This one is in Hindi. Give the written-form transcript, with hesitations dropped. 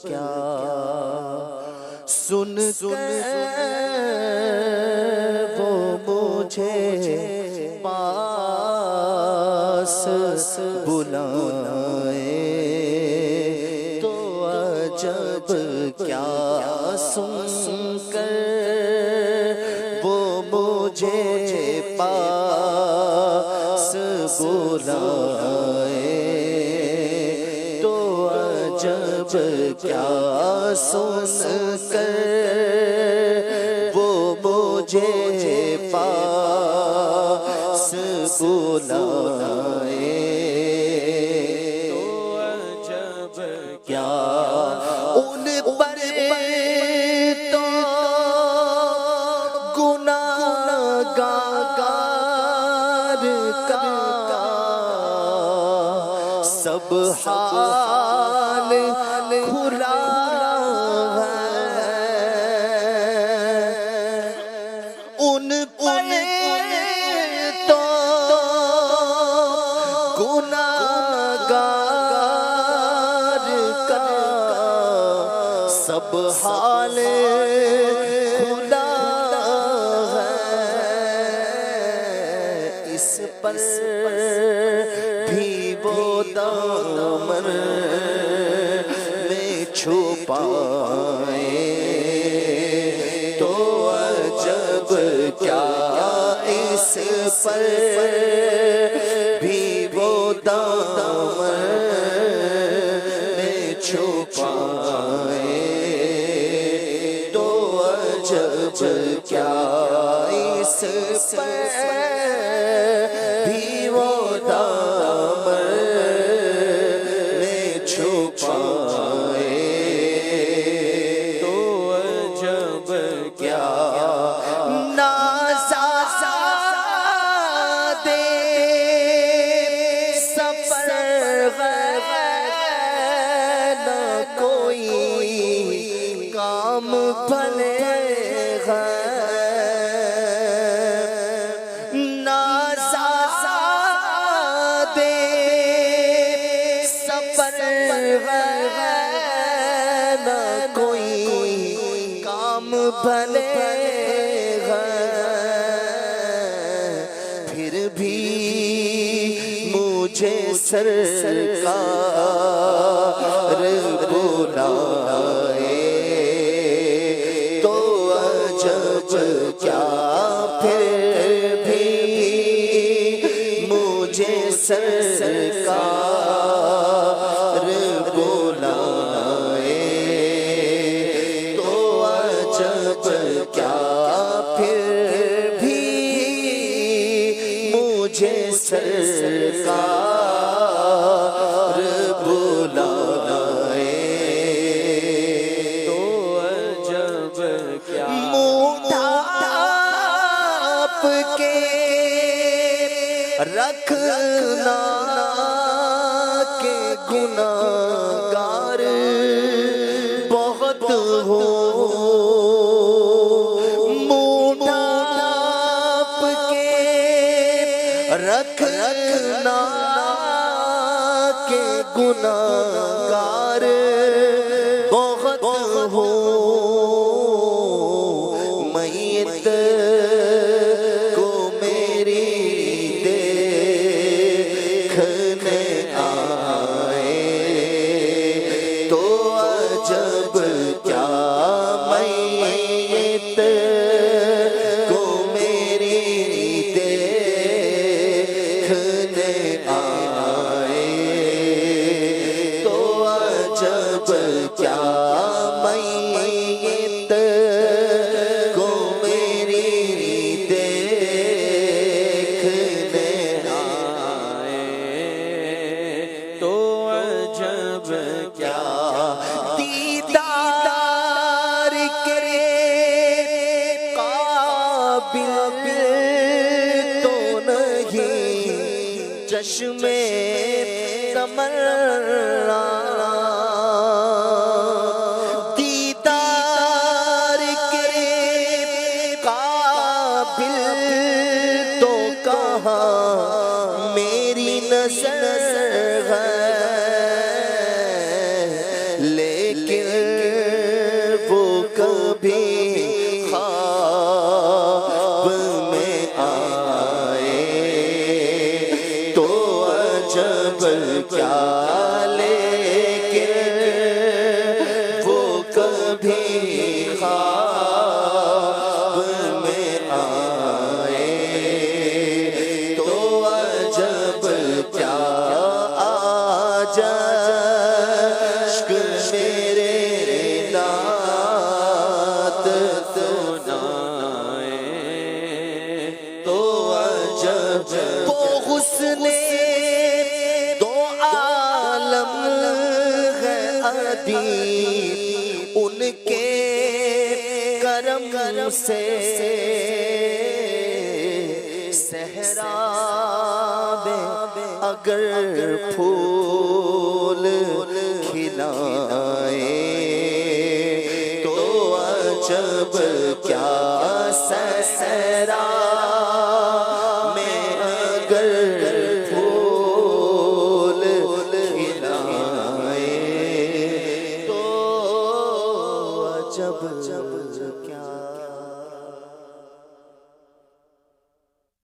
क्या सुन वो मुझे पास बुलाए तो अजब क्या सुनकर वो मुझे पास बुलाए तो अजब क्या सुनकर वो मुझे पास बुलाए तो अजब क्या उन पर तो गुनाहगार का सब हाल खुला उन पर तो गुनाहगार का सब हाल खुला है इस पर भी वो दामन में छुपाए तो अजब क्या इस पर भी वो दामन में छुपाए तो अजब क्या इस पर भी वो दामन में छुपाए तो अजब क्या काम भले नाज़ादे सफर न कोई काम भले फिर भी मुझे सरकार बुलाए तो अजब क्या फिर भी मुझे सरकार बुलाए तो अजब क्या फिर भी मुझे सरकार बुलाए तो अजब क्या मुठाप के रखना के गुनाहगार बहुत हो मुठाप के रखना के गुनाहगार बहुत हो मैयत को मेरी देखने आए तो अजब क्या मैयत को मेरी देखने आए तो अजब क्या मैयत को मेरी देखने आए तो अजब क्या दीदार के काबिल तो नहीं चश्मे तमन्ना दीदार के काबिल तो कहाँ मेरी नजर है लेकिन लेकिन वो कभी ख्वाब में आए तो अजब क्या, लेकिन वो कभी ख्वाब में आए तो अजब क्या, आज मेरे नात सुनाए तो अजब। वो हुस्ने दो आलम है अदीब, उनके करम से सहरा अगर फूल खिलाए तो अजब क्या, सहरा